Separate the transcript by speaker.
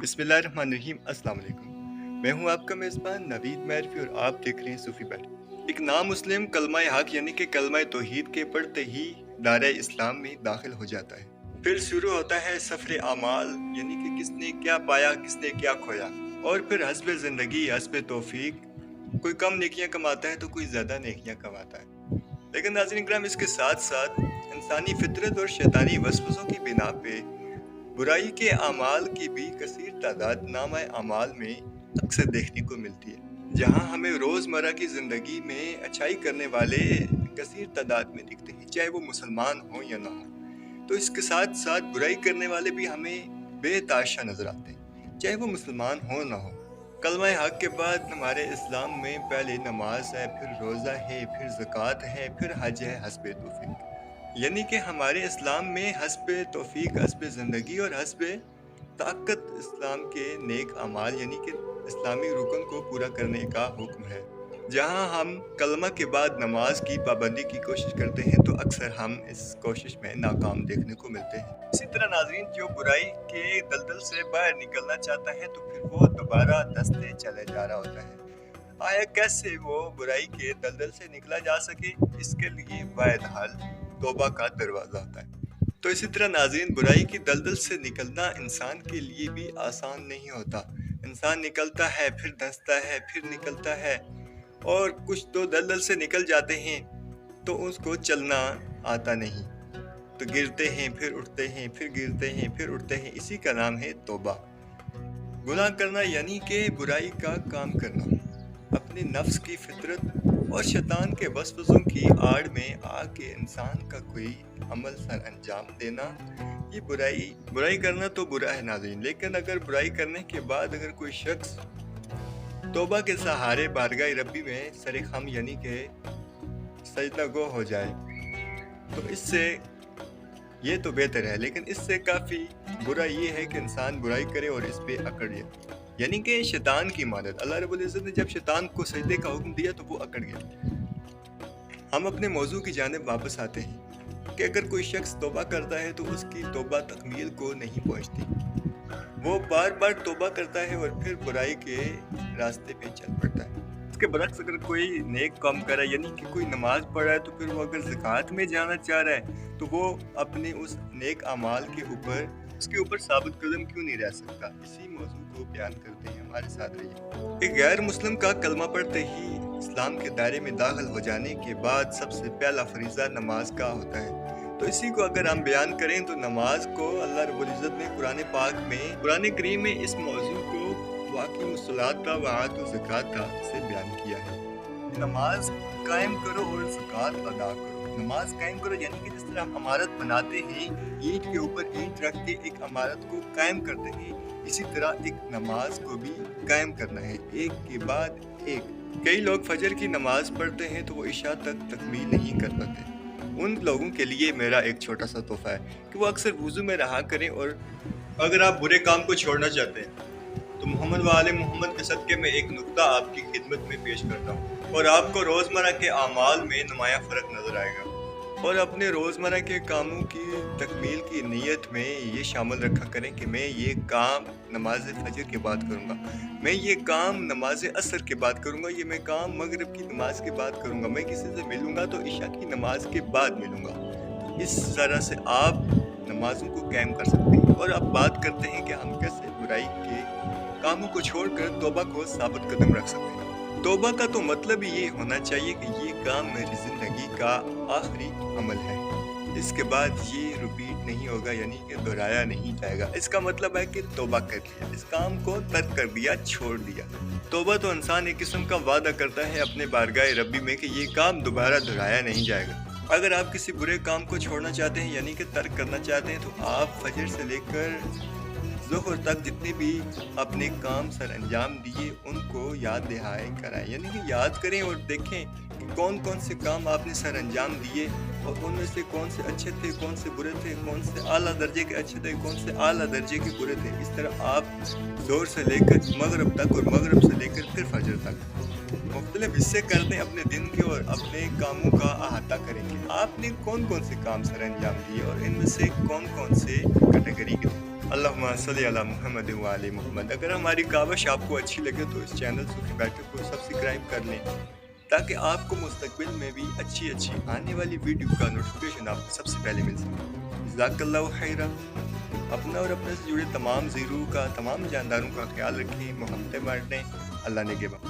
Speaker 1: बिस्मिल्लाहिर्रहमानिर्रहीम। अस्सलाम वालेकुम। मैं हूं आपका मेज़बान नवीद मैरफी और आप देख रहे हैं सूफी बैठ। एक नामुस्लिम कलमा हक यानी कि कलमा तौहीद के पढ़ते ही दायरा इस्लाम में दाखिल हो जाता है। फिर शुरू होता है सफ़र अमाल यानी कि किसने क्या पाया किसने क्या खोया, और फिर हस्ब ज़िंदगी हस्ब तौफीक कोई कम नेकियां कमाता है तो कोई ज़्यादा नेकियां कमाता है। लेकिन नाज़रीन इकराम, इसके साथ साथ इंसानी फितरत और शैतानी वसवसों की बिना पे बुराई के अमाल की भी कसीर तादाद नामा अमाल में अक्सर देखने को मिलती है। जहां हमें रोज़मर्रा की ज़िंदगी में अच्छाई करने वाले कसीर तादाद में दिखते हैं, चाहे वो मुसलमान हो या ना हो। तो इसके साथ साथ बुराई करने वाले भी हमें बेताशा नज़र आते हैं, चाहे वो मुसलमान हो ना हो। कलमा हक के बाद हमारे इस्लाम में पहले नमाज है, फिर रोज़ा है, फिर ज़कात है, फिर हज है हस्ब तौफीक। यानी कि हमारे इस्लाम में हस्ब तौफीक, हस्ब ज़िंदगी और हस्ब ताकत इस्लाम के नेक अमाल यानी कि इस्लामी रुकन को पूरा करने का हुक्म है। जहां हम कलमा के बाद नमाज की पाबंदी की कोशिश करते हैं तो अक्सर हम इस कोशिश में नाकाम देखने को मिलते हैं। इसी तरह नाज़रीन, जो बुराई के दलदल से बाहर निकलना चाहता है तो फिर वो दोबारा दस्ते चले जा रहा होता है। आया कैसे वो बुराई के दलदल से निकला जा सके, इसके लिए वाहिद हल तौबा का दरवाज़ा होता है। तो इसी तरह नाज़रीन, बुराई की दलदल से निकलना इंसान के लिए भी आसान नहीं होता। इंसान निकलता है, फिर धंसता है, फिर निकलता है, और कुछ तो दलदल से निकल जाते हैं तो उसको चलना आता नहीं, तो गिरते हैं फिर उठते हैं, फिर गिरते हैं फिर उठते हैं। इसी का नाम है तौबा। गुनाह करना यानी कि बुराई का काम करना, अपने नफ्स की फितरत और शैतान के वसवसों की आड़ में आके इंसान का कोई अमल सर अंजाम देना, ये बुराई करना तो बुरा है नाज़रीन। लेकिन अगर बुराई करने के बाद अगर कोई शख्स तौबा के सहारे बारगाह रब्बी में सरे खम यानी कि सजदा गो हो जाए तो इससे ये तो बेहतर है। लेकिन इससे काफ़ी बुरा ये है कि इंसान बुराई करे और इस पे अकड़ जाए, यानी कि शैतान की मदद। अल्लाह रब्बुल इज़्ज़त ने जब शैतान को सजदे का हुक्म दिया तो वो अकड़ गया। हम अपने मौजू की जानिब वापस आते हैं कि अगर कोई शख्स तौबा करता है तो उसकी तौबा तकमील को नहीं पहुंचती। वो बार बार तौबा करता है और फिर बुराई के रास्ते पे चल पड़ता है। इसके बरक्स अगर कोई नेक काम कर रहा है, यानी कि कोई नमाज पढ़ रहा है, तो फिर वो अगर ज़कात में जाना चाह रहा है तो वो अपने उस नेक अमाल के ऊपर उसके ऊपर साबित कदम क्यों नहीं रह सकता। इसी मौजू को बयान करते हैं, हमारे साथ रहिए। एक गैर मुस्लिम का कलमा पढ़ते ही इस्लाम के दायरे में दाखिल हो जाने के बाद सबसे पहला फरीज़ा नमाज का होता है। तो इसी को अगर हम बयान करें तो नमाज को अल्लाह रब्बुल इज़्ज़त ने कुरान पाक में, कुरान करीम में इस मौजू को वाक़िमुस्सलाता व आतु ज़काता से बयान किया है। नमाज कायम करो और ज़कात अदा करो। नमाज कायम करो यानी कि जिस तरह हम इमारत बनाते हैं, ईंट के ऊपर ईंट रख के एक इमारत को कायम करते हैं, इसी तरह एक नमाज को भी कायम करना है, एक के बाद एक। कई लोग फजर की नमाज पढ़ते हैं तो वो इशा तक तकमील नहीं कर पाते। उन लोगों के लिए मेरा एक छोटा सा तोहफा है कि वो अक्सर वुज़ू में रहा करें, और अगर आप बुरे काम को छोड़ना चाहते हैं तो मोहम्मद व आले मोहम्मद के सदक़े में एक नुक्ता आपकी खिदमत में पेश करता हूँ, और आपको रोज़मर्रा के अमाल में नुमाया फ़र्क नज़र आएगा। और अपने रोज़मर्रा के कामों की तकमील की नीयत में ये शामिल रखा करें कि मैं ये काम नमाज फजर के बाद करूँगा, मैं ये काम नमाज असर के बाद करूँगा, ये मैं काम मगरिब की नमाज के बाद करूँगा, मैं किसी से मिलूँगा तो इशा की नमाज के बाद मिलूँगा। तो इस तरह से आप नमाजों को कायम कर सकते हैं। और अब बात करते हैं कि हम कैसे बुराई के कामों को छोड़कर तौबा को साबित कदम रख सकते हैं। तौबा का तो मतलब ये होना चाहिए कि ये काम मेरी ज़िंदगी का आखिरी अमल है, इसके बाद ये रिपीट नहीं होगा, यानी कि दोहराया नहीं जाएगा। इसका मतलब है कि तौबा कर लिया, इस काम को तर्क कर दिया, छोड़ दिया। तौबा तो इंसान एक किस्म का वादा करता है अपने बारगाह रब्बी में कि ये काम दोबारा दोहराया नहीं जाएगा। अगर आप किसी बुरे काम को छोड़ना चाहते हैं यानी कि तर्क करना चाहते हैं तो आप फजर से लेकर ज़ोहर तक जितने भी अपने काम सर अंजाम दिए उनको याद दहाई कराएं, यानी कि याद करें और देखें कि कौन कौन से काम आपने सर अंजाम दिए और उनमें से कौन से अच्छे थे, कौन से बुरे थे, कौन से आला दर्जे के अच्छे थे, कौन से आला दर्जे के बुरे थे। इस तरह आप ज़ोहर से लेकर मगरिब तक और मगरिब से लेकर फिर फजर तक मुख्तलिफ हिस्से कर दें अपने दिन के और अपने कामों का अहाता करेंगे। आपने कौन कौन से काम सर अंजाम दिए और इनमें से कौन कौन से कैटेगरी के थे। अल्लाहुम्मा सल्ली अला मुहम्मद व आले मोहम्मद। अगर हमारी कावश आपको अच्छी लगे तो इस चैनल सूफी बैठक को सब्सक्राइब कर लें ताकि आपको मुस्तकबिल में भी अच्छी आने वाली वीडियो का नोटिफिकेशन आपको सबसे पहले मिल सके। जज़ाकल्लाहु खैरा। अपना और अपने से जुड़े तमाम ज़ीरू का, तमाम जानदारों का ख्याल रखें, मोहब्बतें बांटें। अल्लाह ने के बाद